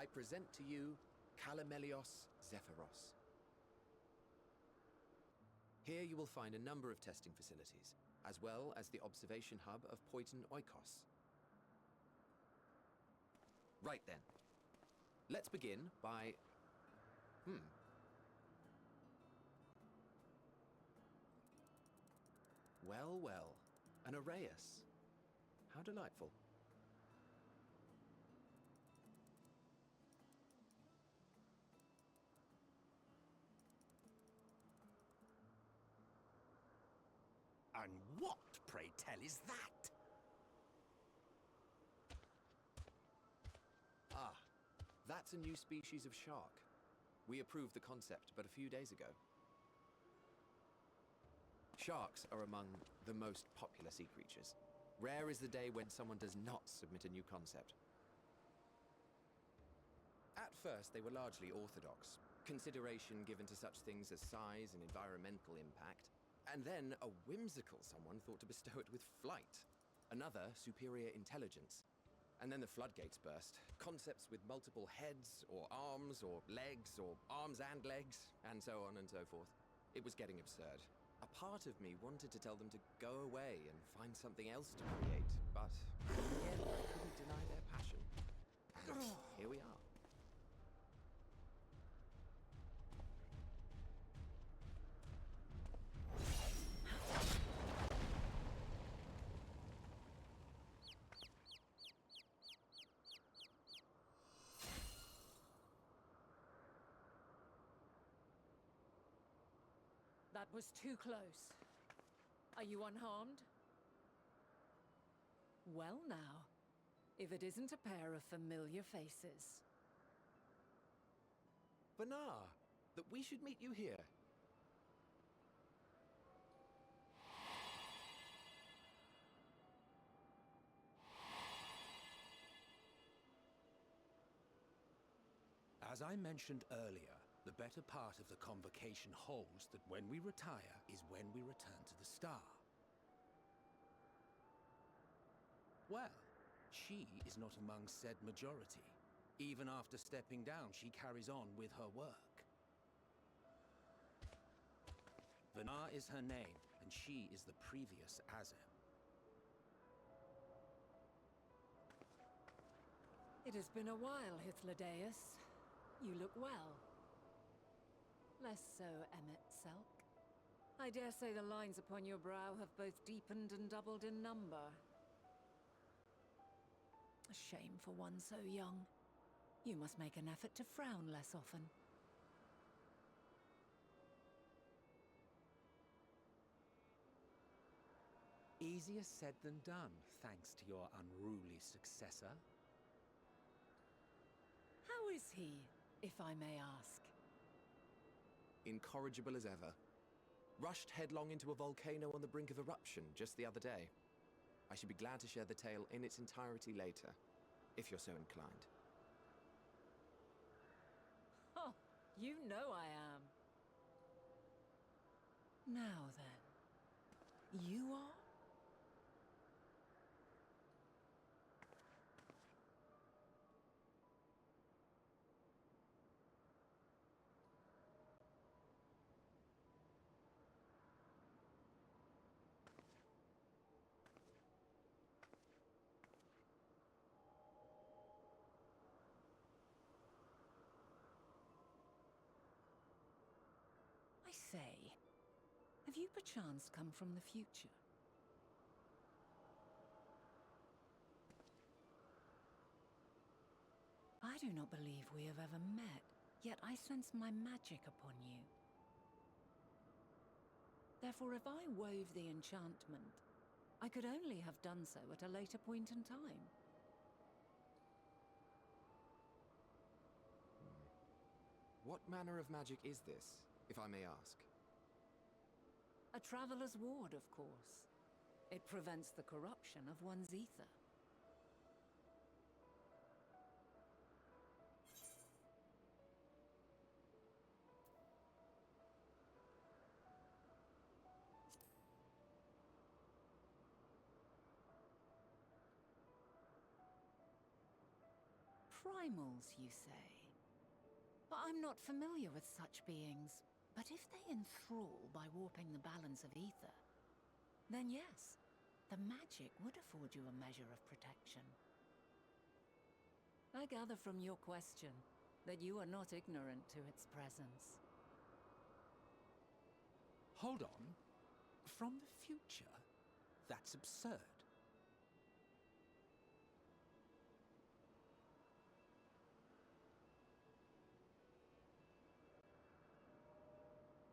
I present to you Calamelios Zephyros. Here you will find a number of testing facilities, as well as the observation hub of Poiton Oikos. Right then. Let's begin by... Well, well. An Arrhaeus. How delightful. And what, pray tell, is that? Ah, that's a new species of shark. We approved the concept but a few days ago. Sharks are among the most popular sea creatures. Rare is the day when someone does not submit a new concept. At first, they were largely orthodox, consideration given to such things as size and environmental impact, and then a whimsical someone thought to bestow it with flight, another superior intelligence. And then the floodgates burst. Concepts with multiple heads, or arms and legs, and so on and so forth. It was getting absurd. A part of me wanted to tell them to go away and find something else to create, but in the end, I couldn't deny their passion. And here we are. That was too close. Are you unharmed? Well now, if it isn't a pair of familiar faces. Banar, that we should meet you here. As I mentioned earlier, the better part of the convocation holds that when we retire is when we return to the star. Well, she is not among said majority. Even after stepping down, she carries on with her work. Vanar is her name, and she is the previous Azem. It has been a while, Hythlodaeus. You look well. Less so, Emmet Selk. I dare say the lines upon your brow have both deepened and doubled in number. A shame for one so young. You must make an effort to frown less often. Easier said than done, thanks to your unruly successor. How is he, if I may ask? Incorrigible as ever. Rushed headlong into a volcano on the brink of eruption just the other day. I should be glad to share the tale in its entirety later, if you're so inclined. Oh, you know I am. Now then, you are? I say, have you perchance come from the future? I do not believe we have ever met, yet I sense my magic upon you. Therefore, if I wove the enchantment, I could only have done so at a later point in time. What manner of magic is this, if I may ask? A traveler's ward, of course. It prevents the corruption of one's ether. Primals, you say? But I'm not familiar with such beings. But if they enthrall by warping the balance of ether, then yes, the magic would afford you a measure of protection. I gather from your question that you are not ignorant to its presence. Hold on. From the future? That's absurd.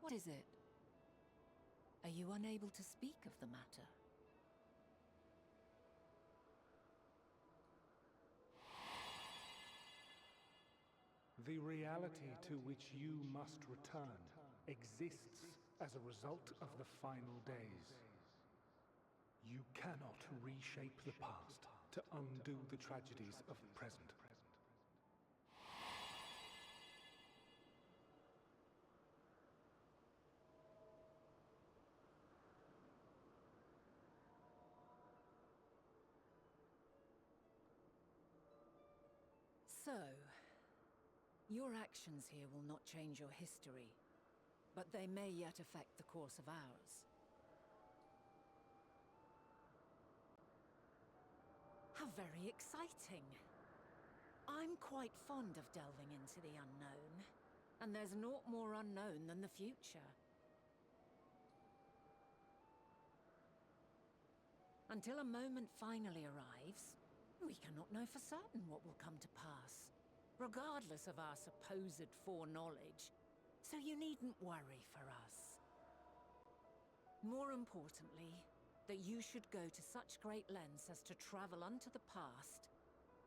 What is it? Are you unable to speak of the matter? The reality to which you must return exists as a result of the final days. You cannot reshape the past to undo the tragedies of the present. So, your actions here will not change your history, but they may yet affect the course of ours. How very exciting! I'm quite fond of delving into the unknown, and there's naught more unknown than the future. Until a moment finally arrives, we cannot know for certain what will come to pass, regardless of our supposed foreknowledge, so you needn't worry for us. More importantly, that you should go to such great lengths as to travel unto the past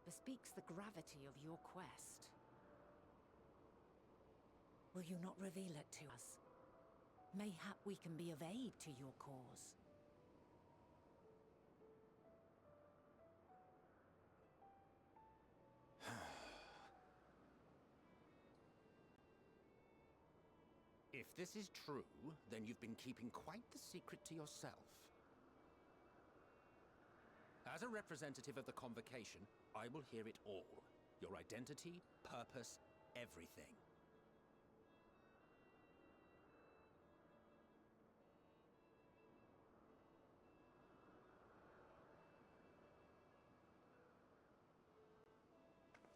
bespeaks the gravity of your quest. Will you not reveal it to us? Mayhap we can be of aid to your cause. If this is true, then you've been keeping quite the secret to yourself. As a representative of the Convocation, I will hear it all. Your identity, purpose, everything.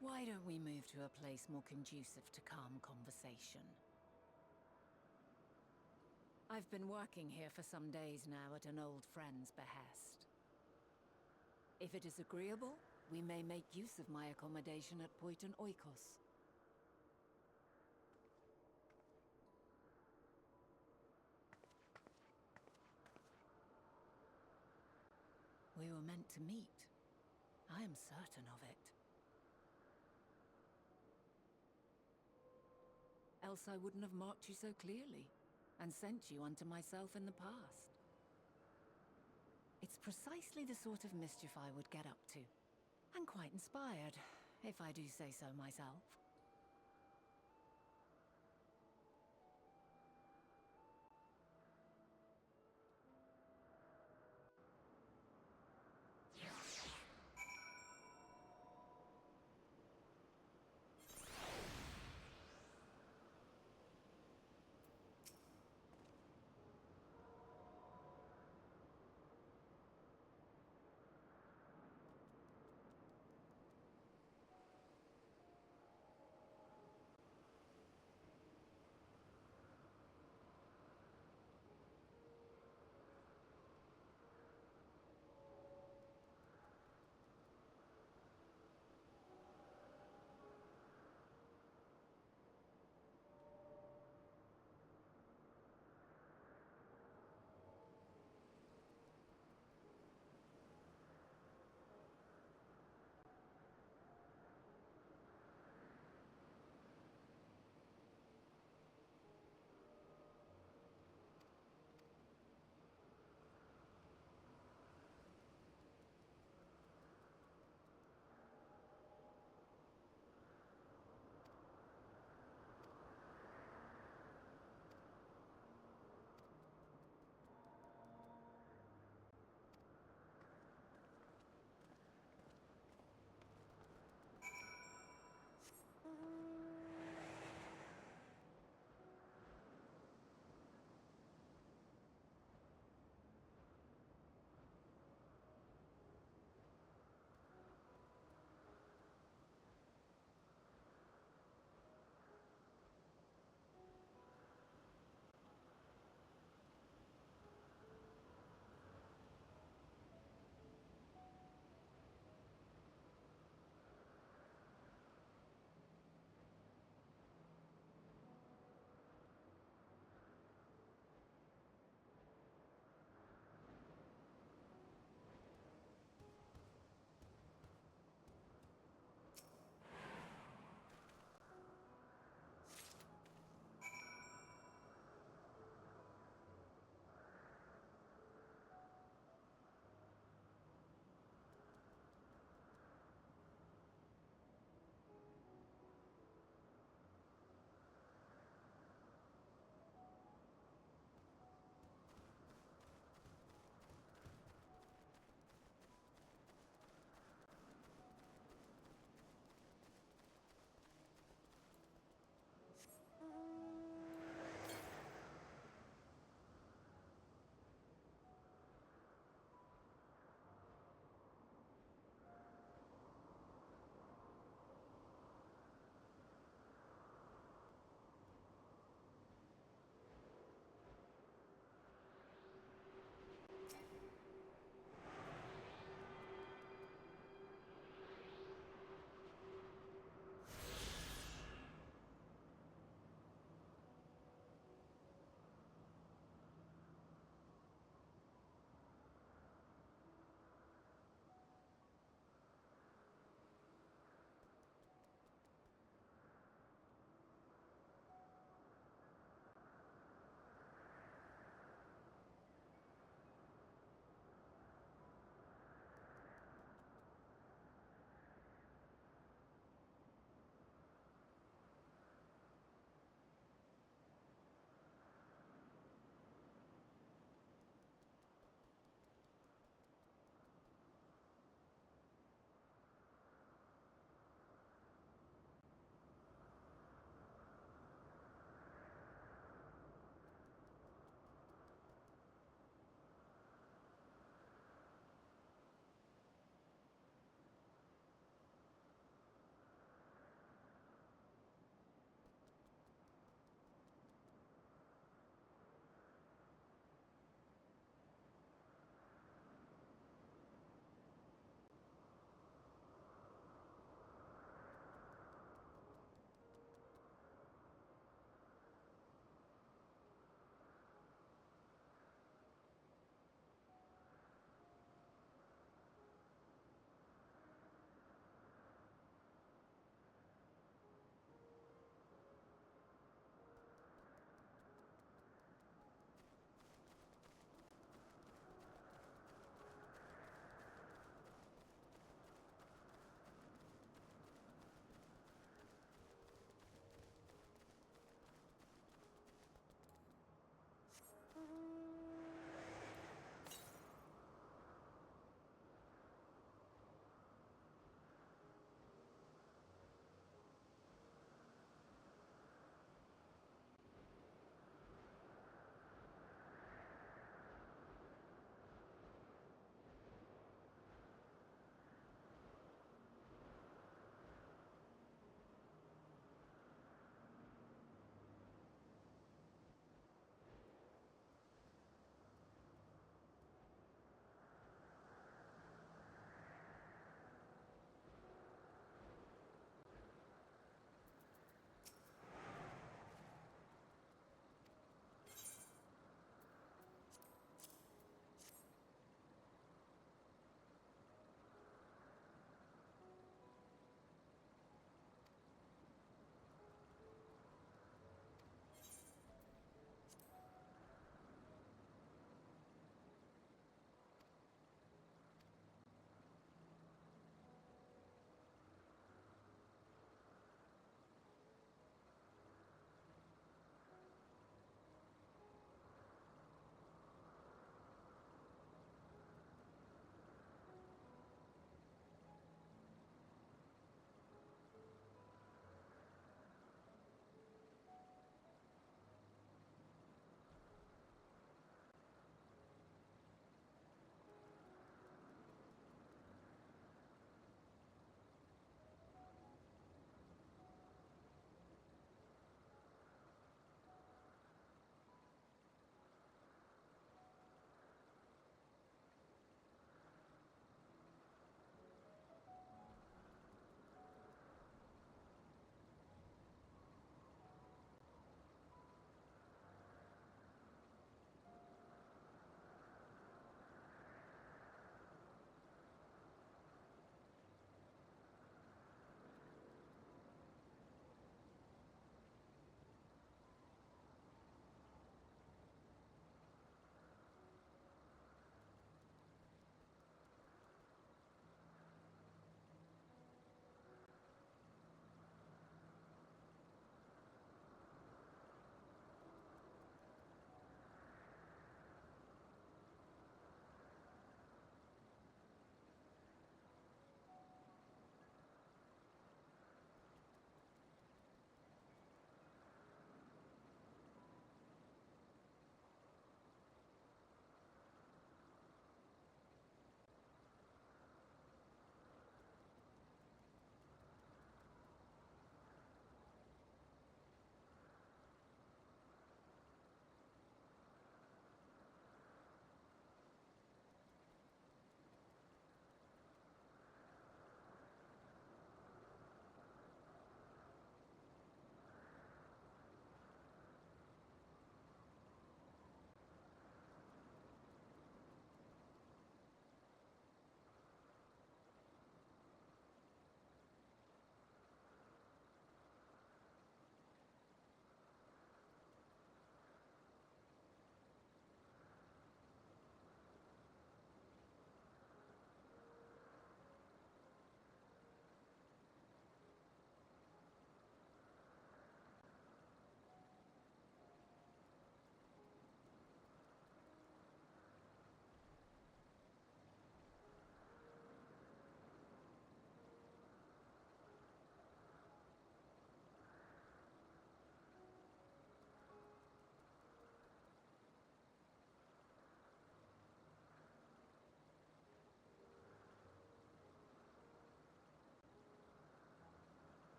Why don't we move to a place more conducive to calm conversation? I've been working here for some days now at an old friend's behest. If it is agreeable, we may make use of my accommodation at Poiton Oikos. We were meant to meet. I am certain of it. Else I wouldn't have marked you so clearly, and sent you unto myself in the past. It's precisely the sort of mischief I would get up to, and quite inspired, if I do say so myself.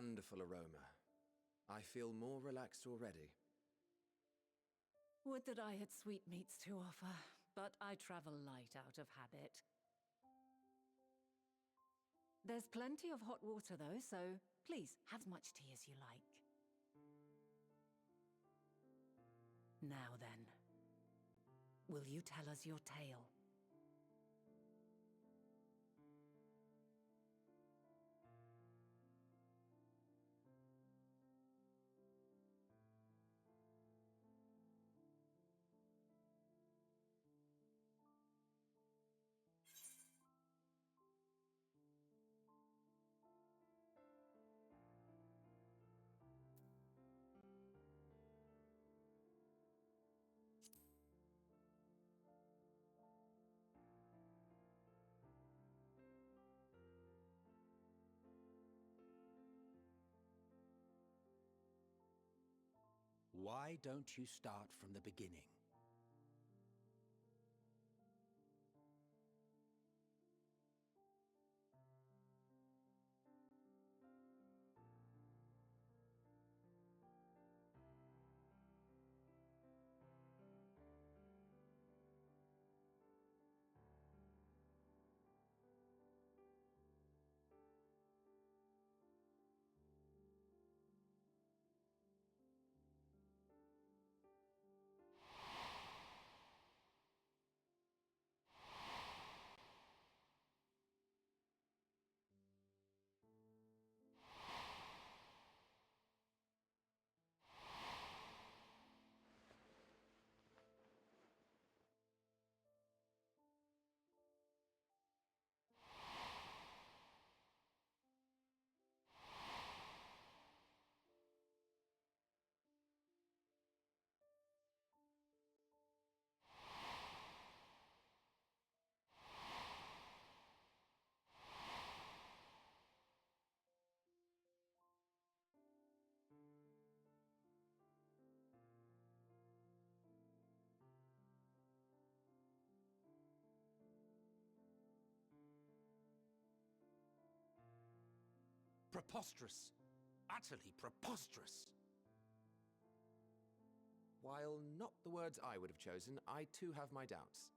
wonderful aroma. I feel more relaxed already. Would that I had sweetmeats to offer, but I travel light out of habit. There's plenty of hot water though, so please, have as much tea as you like. Now then, will you tell us your tale? Why don't you start from the beginning? Preposterous! Utterly preposterous! While not the words I would have chosen, I too have my doubts.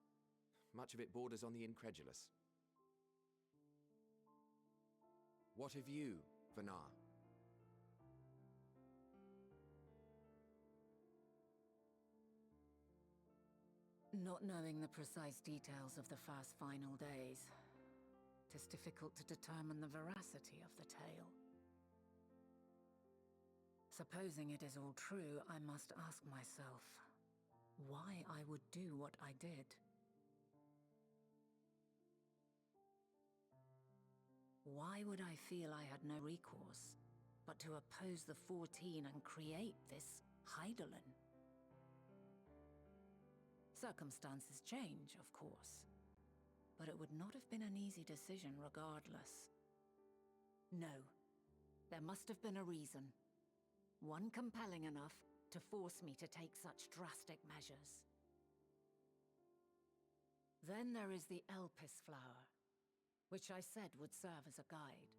Much of it borders on the incredulous. What of you, Vanar? Not knowing the precise details of the first final days, it is difficult to determine the veracity of the tale. Supposing it is all true, I must ask myself why I would do what I did. Why would I feel I had no recourse but to oppose the 14 and create this Hydaelyn? Circumstances change, of course, but it would not have been an easy decision regardless. No, there must have been a reason. One compelling enough to force me to take such drastic measures. Then there is the Elpis flower, which I said would serve as a guide.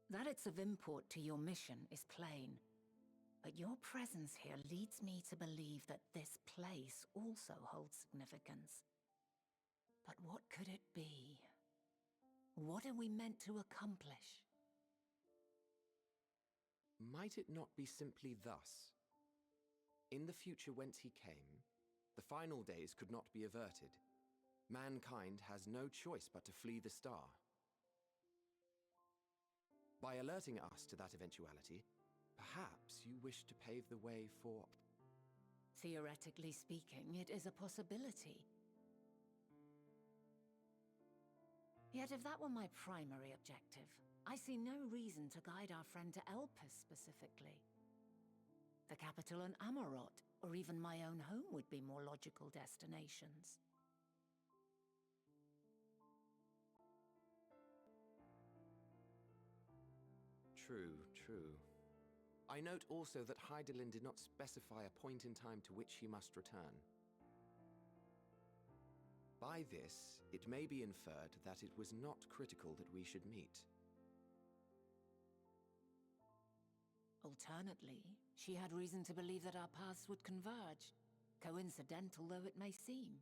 That it's of import to your mission is plain, but your presence here leads me to believe that this place also holds significance. But what could it be? What are we meant to accomplish? Might it not be simply thus? In the future whence he came, the final days could not be averted. Mankind has no choice but to flee the star. By alerting us to that eventuality, perhaps you wish to pave the way for... Theoretically speaking, it is a possibility. Yet if that were my primary objective, I see no reason to guide our friend to Elpis specifically. The capital and Amarot, or even my own home would be more logical destinations. True, true. I note also that Hydaelyn did not specify a point in time to which he must return. By this, it may be inferred that it was not critical that we should meet. Alternately, she had reason to believe that our paths would converge, coincidental though it may seem.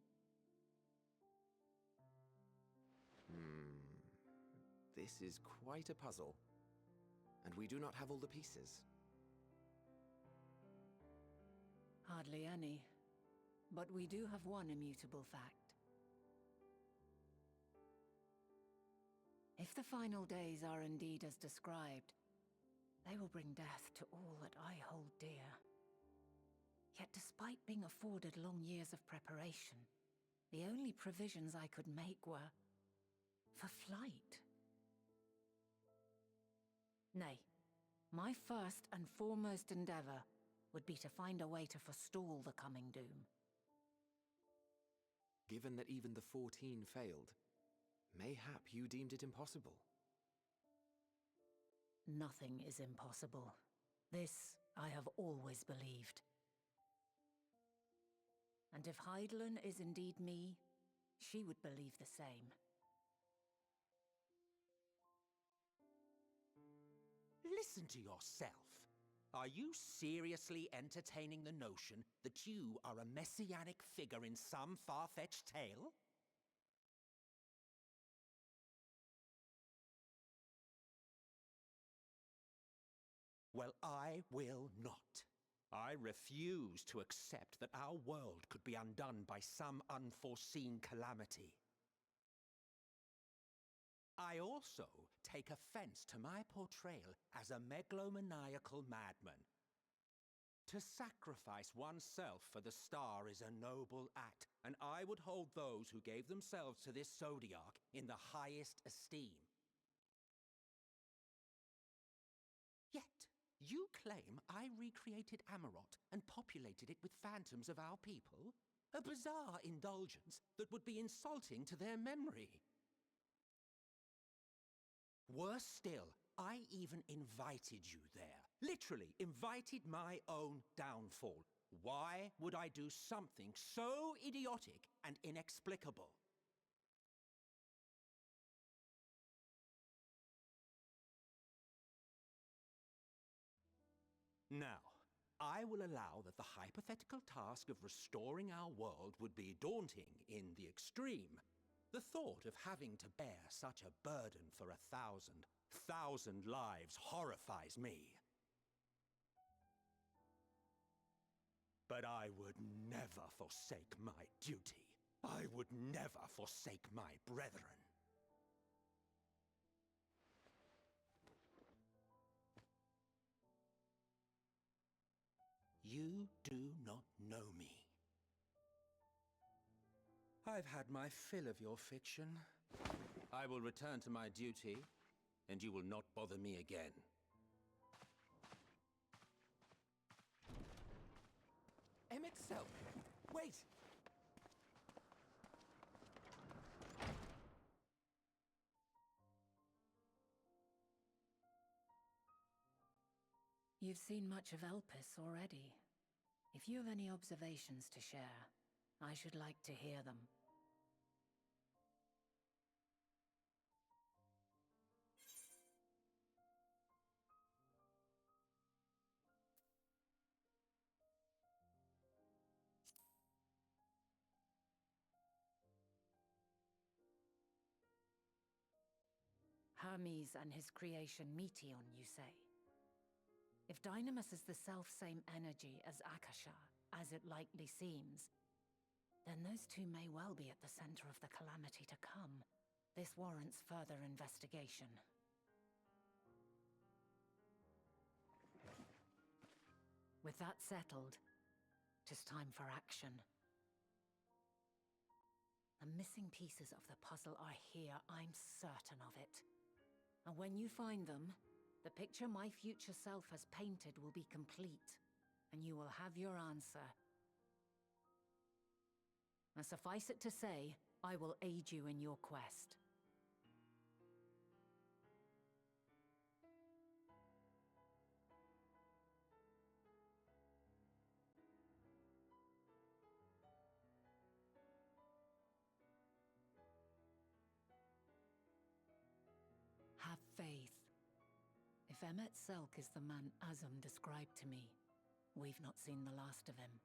This is quite a puzzle, and we do not have all the pieces. Hardly any. But we do have one immutable fact. If the final days are indeed as described, they will bring death to all that I hold dear. Yet despite being afforded long years of preparation, the only provisions I could make were for flight. Nay, my first and foremost endeavor would be to find a way to forestall the coming doom. Given that even the 14 failed, mayhap you deemed it impossible. Nothing is impossible. This I have always believed. And if Hydaelyn is indeed me, she would believe the same. Listen to yourself. Are you seriously entertaining the notion that you are a messianic figure in some far-fetched tale? Well, I will not. I refuse to accept that our world could be undone by some unforeseen calamity. I also take offense to my portrayal as a megalomaniacal madman. To sacrifice oneself for the star is a noble act, and I would hold those who gave themselves to this zodiac in the highest esteem. Yet, you claim I recreated Amarot and populated it with phantoms of our people? A bizarre indulgence that would be insulting to their memory. Worse still, I even invited you there. Literally invited my own downfall. Why would I do something so idiotic and inexplicable? Now, I will allow that the hypothetical task of restoring our world would be daunting in the extreme. The thought of having to bear such a burden for 1,000 lives horrifies me. But I would never forsake my duty. I would never forsake my brethren. You do not know me. I've had my fill of your fiction. I will return to my duty, and you will not bother me again. Emet-Selch! Wait! You've seen much of Elpis already. If you have any observations to share, I should like to hear them. Hermes and his creation Meteon, you say? If Dynamis is the self-same energy as Akasha, as it likely seems, then those two may well be at the center of the calamity to come. This warrants further investigation. With that settled, 'tis time for action. The missing pieces of the puzzle are here, I'm certain of it. And when you find them, the picture my future self has painted will be complete, and you will have your answer. And suffice it to say, I will aid you in your quest. Have faith. If Emmet Selk is the man Azum described to me, we've not seen the last of him.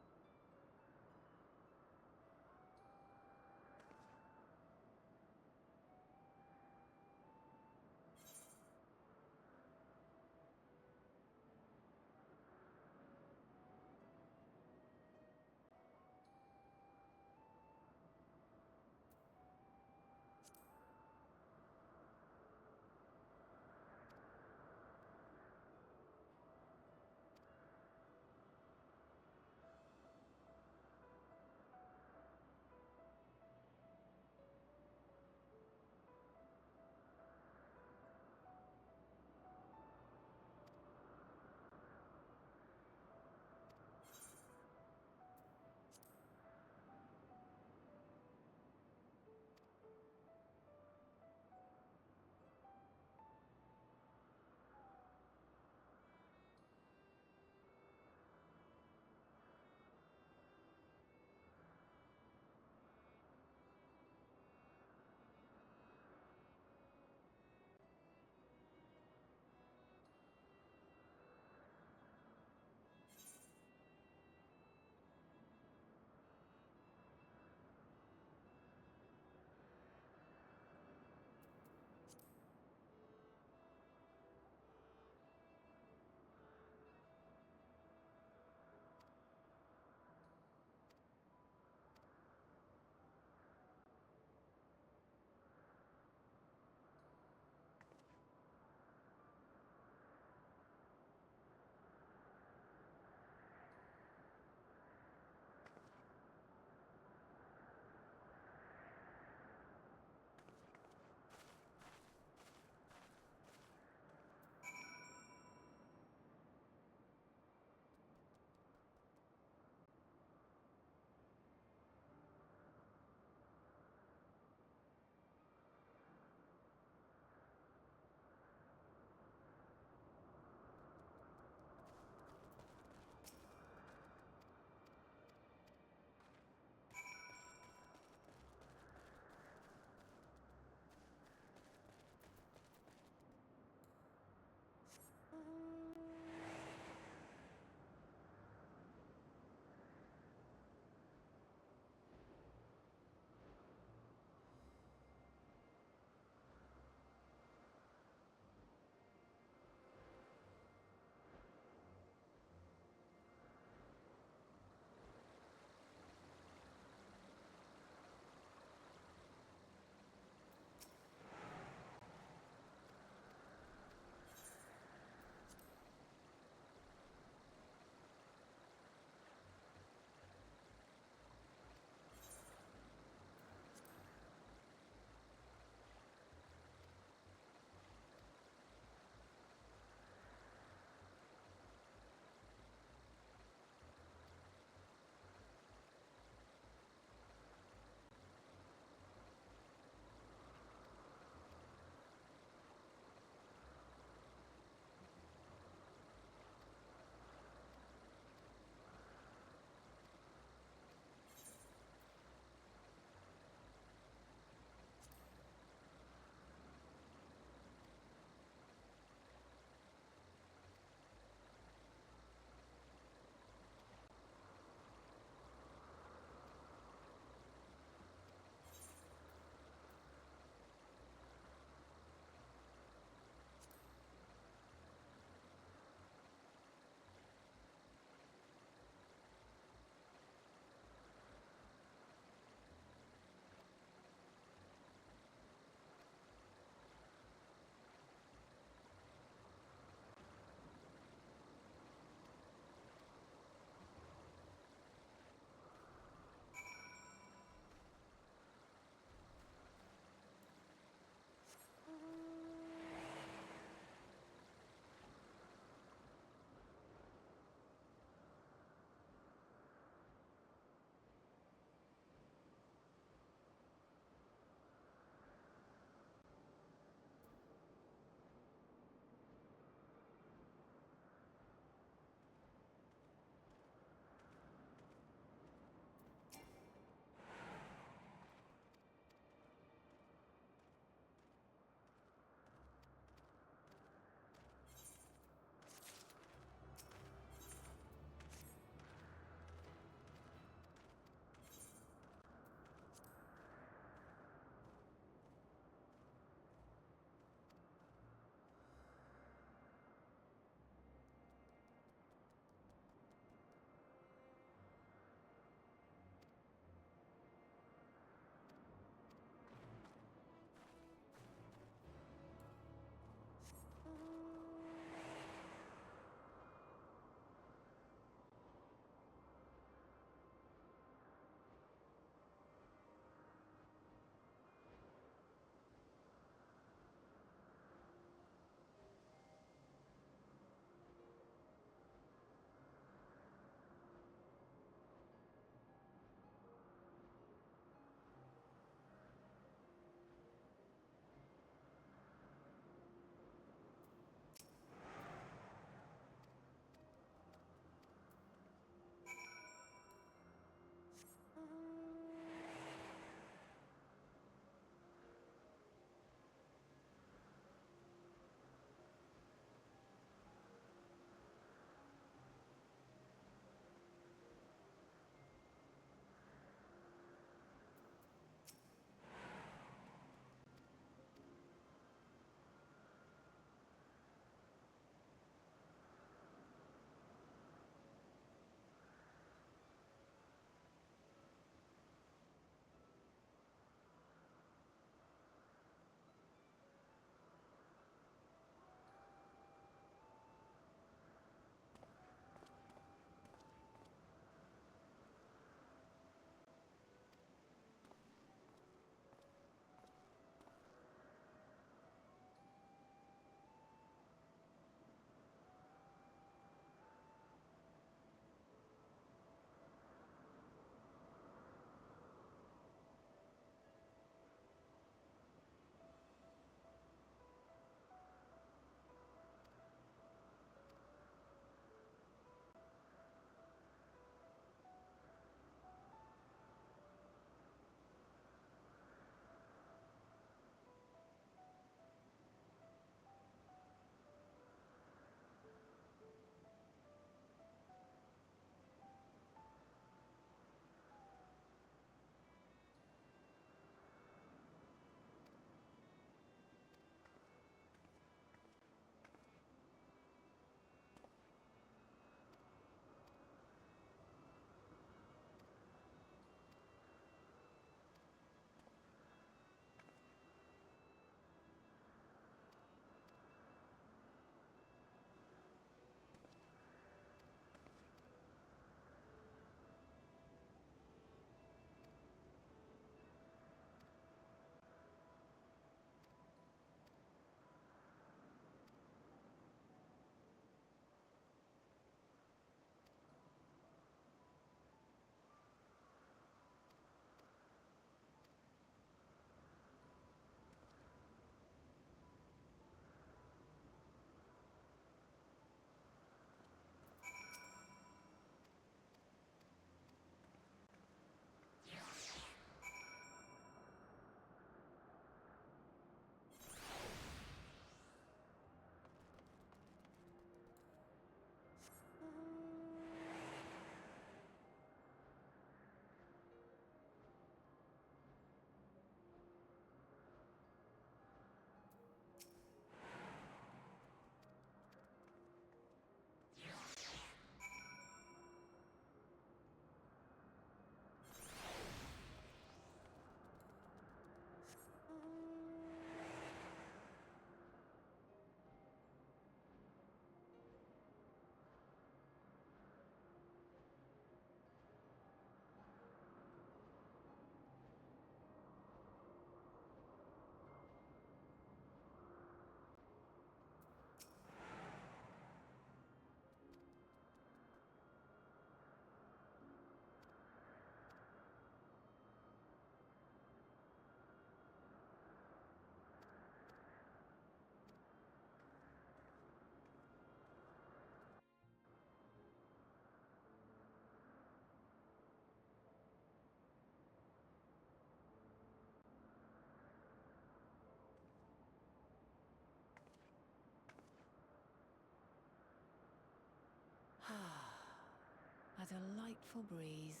a delightful breeze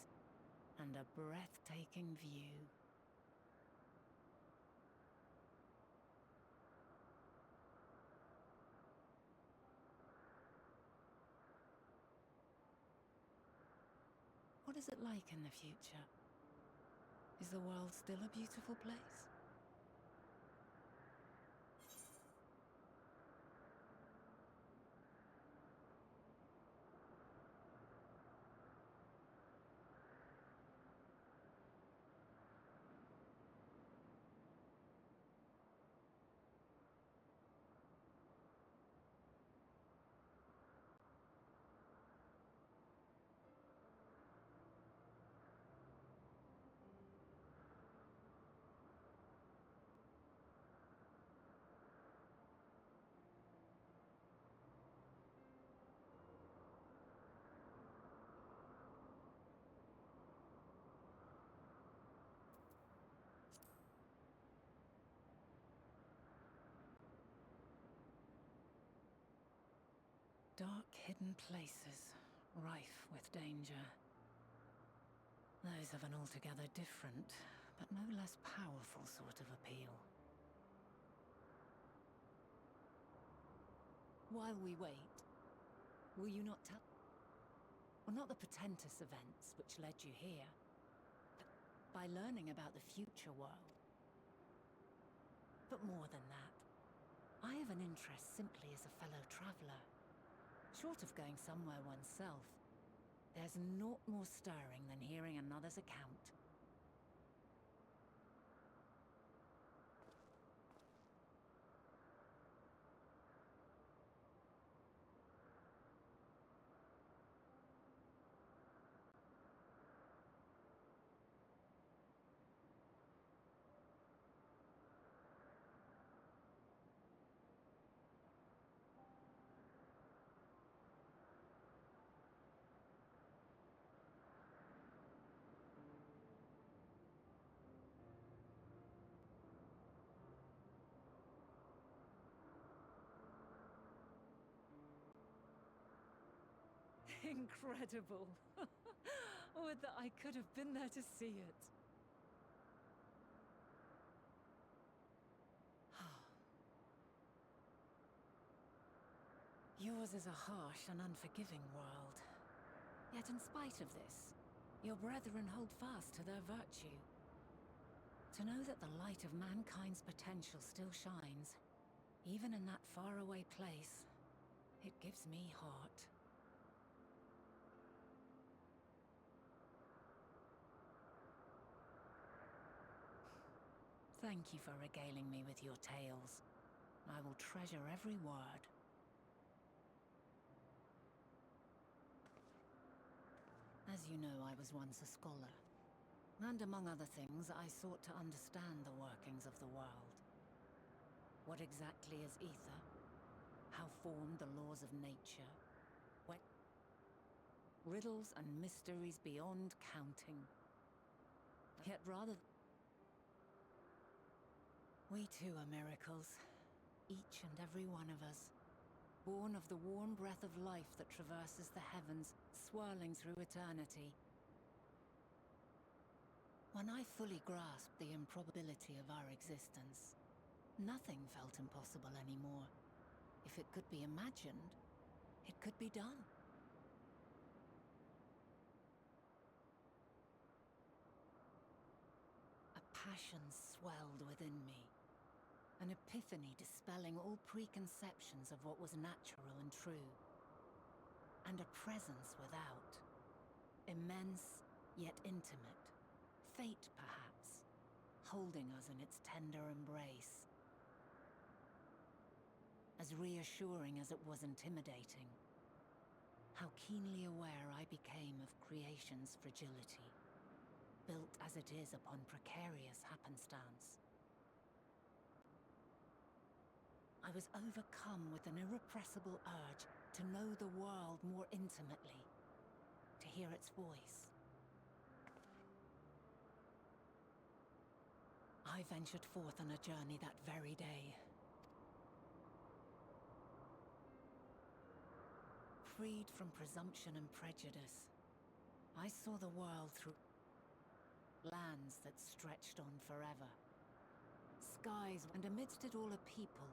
and a breathtaking view. What is it like in the future? Is the world still a beautiful place? Dark, hidden places, rife with danger. Those have an altogether different, but no less powerful sort of appeal. While we wait, will you not tell... Well, not the portentous events which led you here, but by learning about the future world. But more than that, I have an interest simply as a fellow traveller. Short of going somewhere oneself, there's naught more stirring than hearing another's account. Incredible! Would that I could have been there to see it. Yours is a harsh and unforgiving world. Yet in spite of this, your brethren hold fast to their virtue. To know that the light of mankind's potential still shines, even in that faraway place, it gives me heart. Thank you for regaling me with your tales. I will treasure every word. As you know, I was once a scholar. And among other things, I sought to understand the workings of the world. What exactly is ether? How formed the laws of nature? What riddles and mysteries beyond counting. Yet rather... We too are miracles, each and every one of us, born of the warm breath of life that traverses the heavens, swirling through eternity. When I fully grasped the improbability of our existence, nothing felt impossible anymore. If it could be imagined, it could be done. A passion swelled within me. An epiphany dispelling all preconceptions of what was natural and true. And a presence without. Immense, yet intimate. Fate, perhaps, holding us in its tender embrace. As reassuring as it was intimidating. How keenly aware I became of creation's fragility, built as it is upon precarious happenstance. I was overcome with an irrepressible urge to know the world more intimately, to hear its voice. I ventured forth on a journey that very day. Freed from presumption and prejudice, I saw the world through lands that stretched on forever. Skies, and amidst it all a people.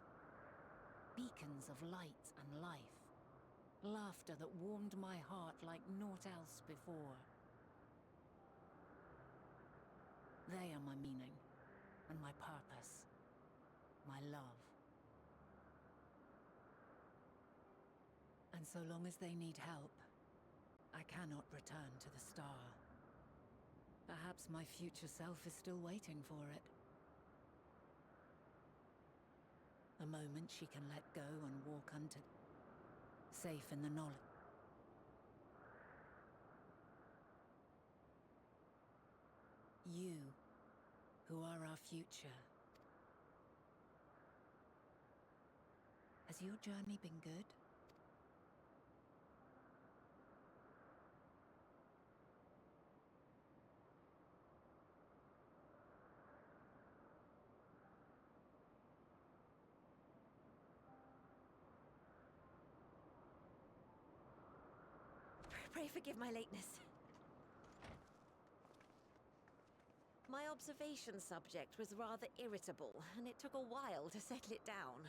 Beacons of light and life. Laughter that warmed my heart like naught else before. They are my meaning, and my purpose, my love. And so long as they need help, I cannot return to the star. Perhaps my future self is still waiting for it. A moment she can let go and walk unto, safe in the knowledge. You, who are our future. Has your journey been good? Pray forgive my lateness. My observation subject was rather irritable, and it took a while to settle it down.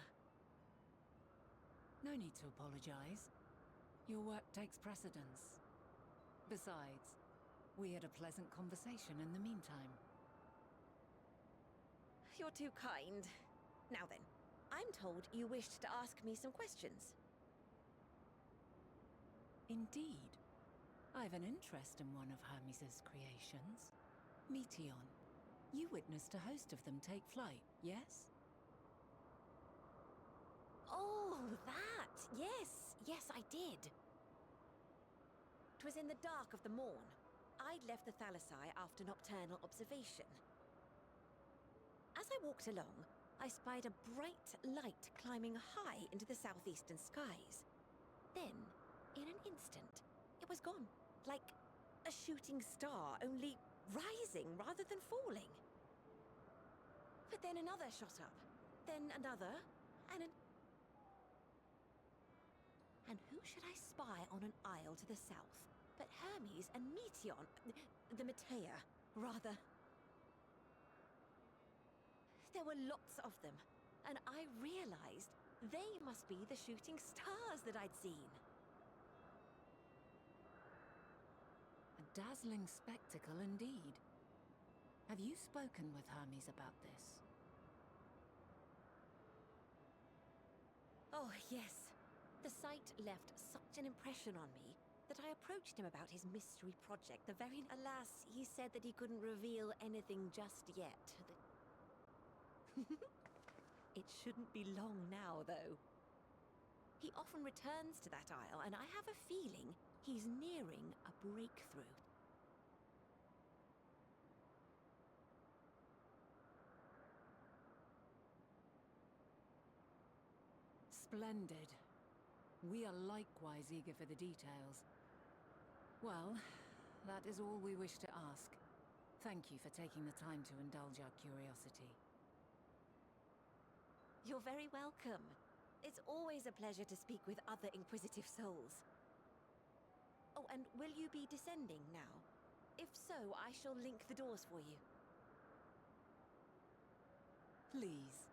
No need to apologize. Your work takes precedence. Besides, we had a pleasant conversation in the meantime. You're too kind. Now then, I'm told you wished to ask me some questions. Indeed. I've an interest in one of Hermes' creations. Meteon. You witnessed a host of them take flight, yes? Oh, that! Yes, yes, I did. It was in the dark of the morn. I'd left the Thalassai after nocturnal observation. As I walked along, I spied a bright light climbing high into the southeastern skies. Then, in an instant, it was gone. Like a shooting star, only rising rather than falling. But then another shot up. Then another, and who should I spy on an isle to the south but Hermes and Meteon, the Matea, rather. There were lots of them, and I realized they must be the shooting stars that I'd seen. A dazzling spectacle indeed. Have you spoken with Hermes about this? Oh, yes. The sight left such an impression on me that I approached him about his mystery project. Alas, he said that he couldn't reveal anything just yet. It shouldn't be long now, though. He often returns to that isle, and I have a feeling he's nearing a breakthrough. Splendid. We are likewise eager for the details. Well, that is all we wish to ask. Thank you for taking the time to indulge our curiosity. You're very welcome. It's always a pleasure to speak with other inquisitive souls. Oh, and will you be descending now? If so, I shall link the doors for you. Please.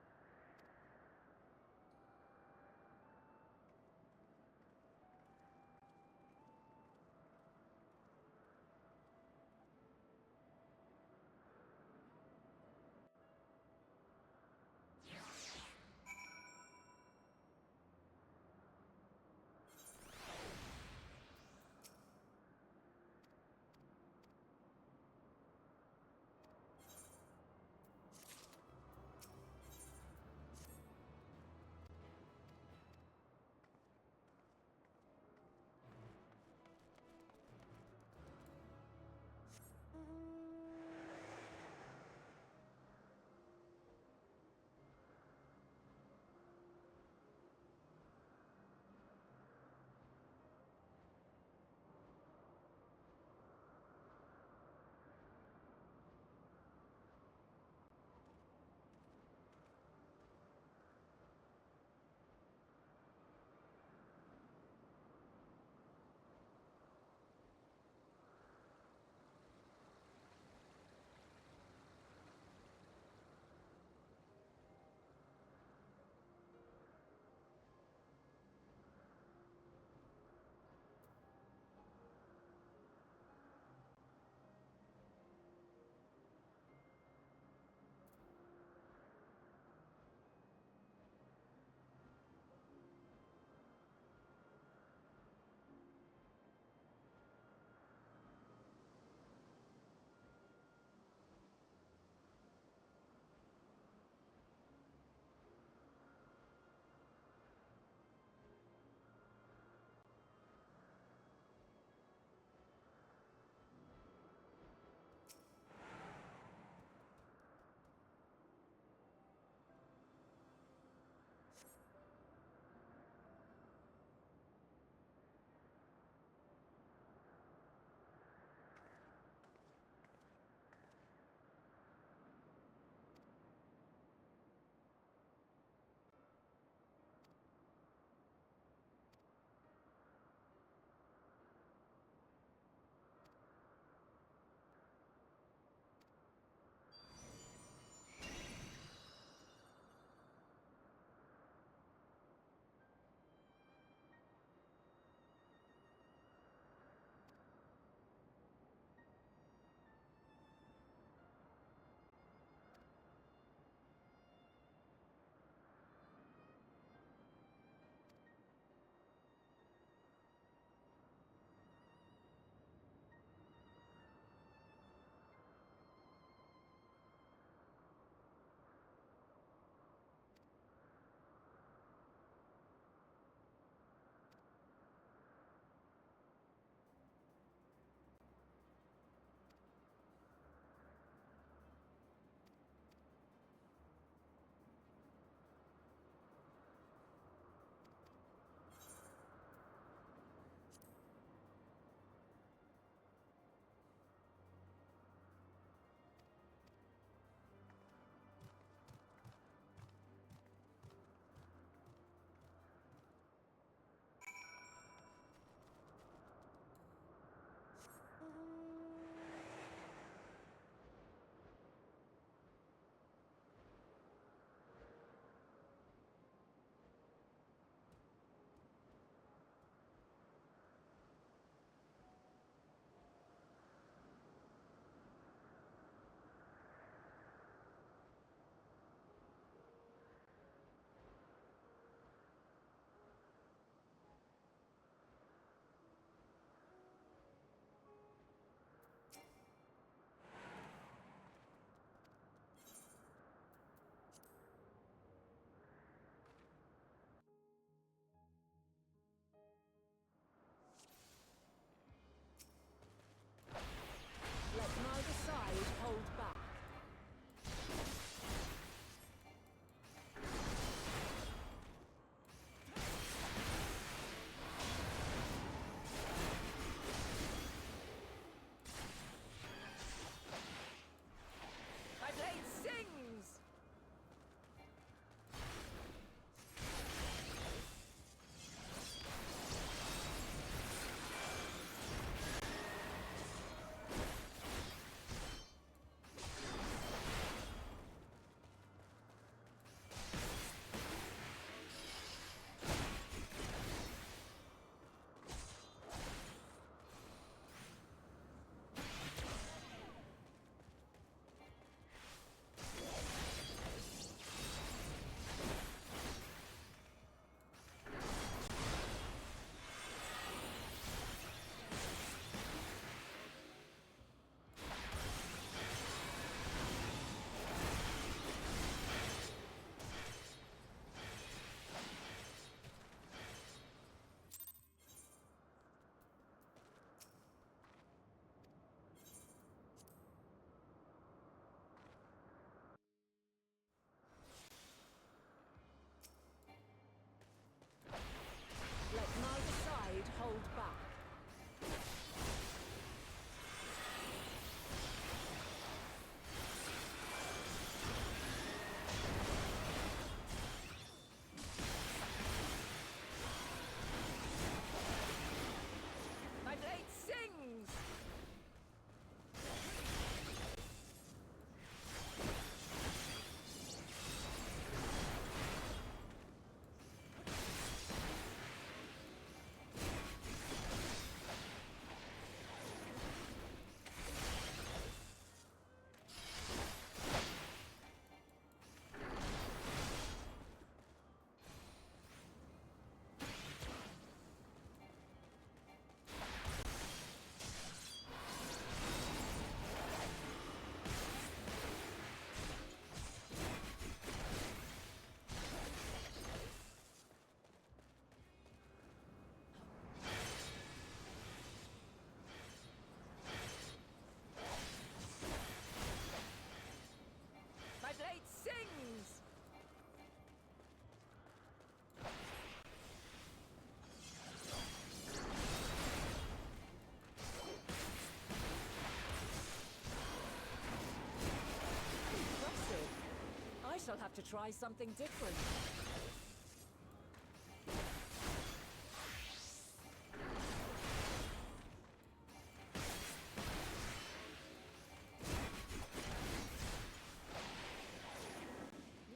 shall have to try something different.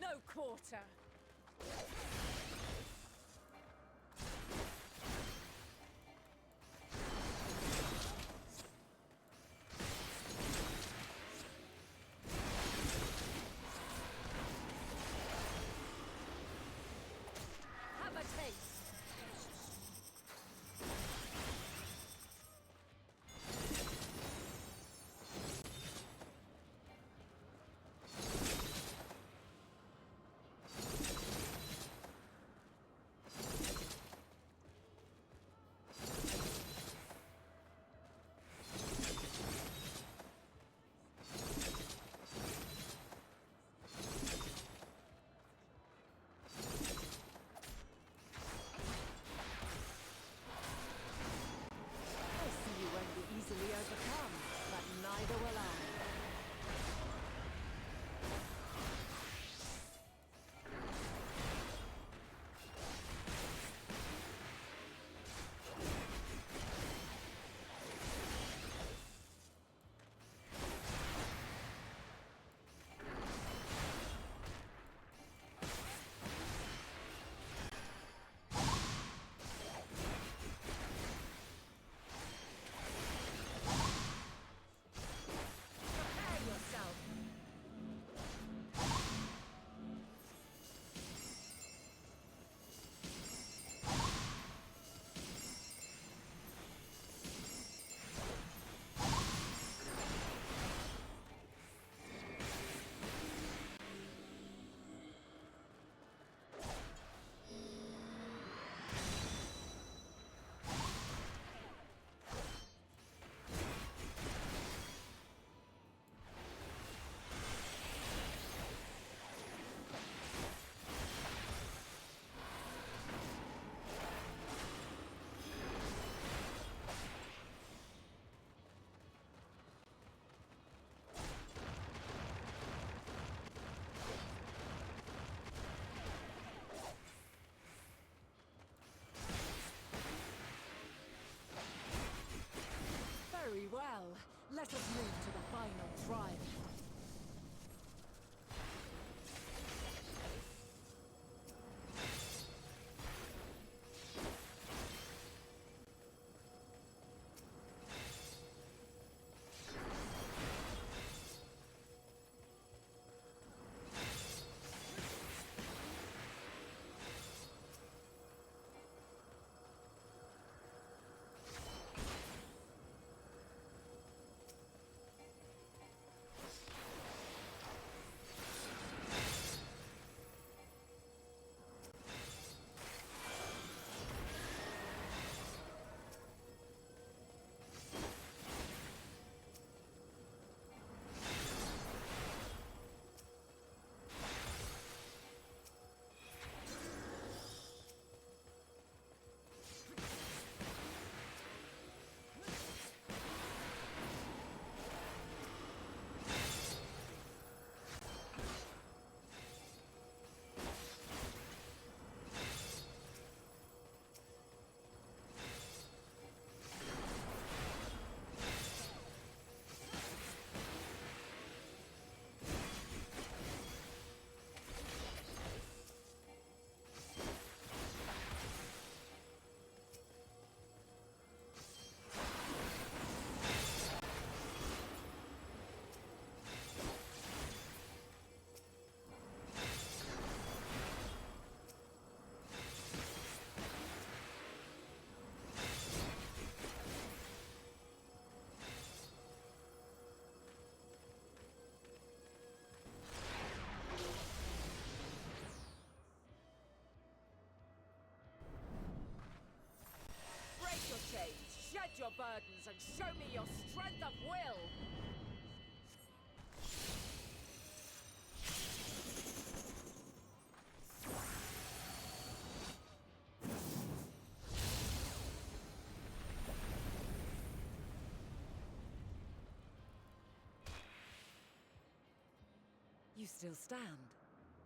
No quarter! Have a taste! I see you won't be easily overcome, but neither will I. Prepare yourself! Very well. Let us move to the final trial. Break your chains, shed your burdens, and show me your strength of will! You still stand.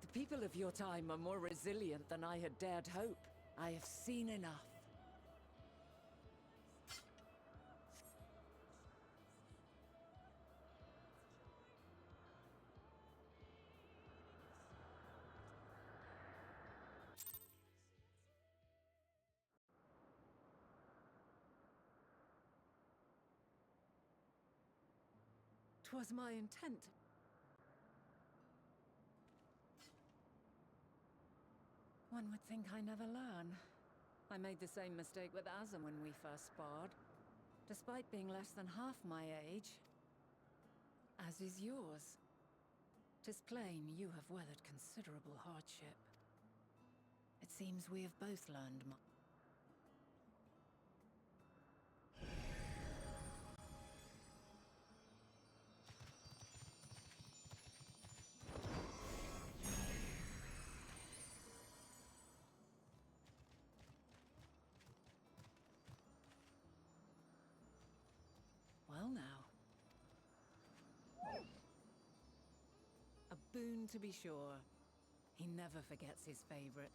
The people of your time are more resilient than I had dared hope. I have seen enough. 'Twas my intent. One would think I never learn. I made the same mistake with Azam when we first sparred. Despite being less than half my age, as is yours. 'Tis plain you have weathered considerable hardship. It seems we have both learned much. Well now. A boon to be sure. He never forgets his favorite.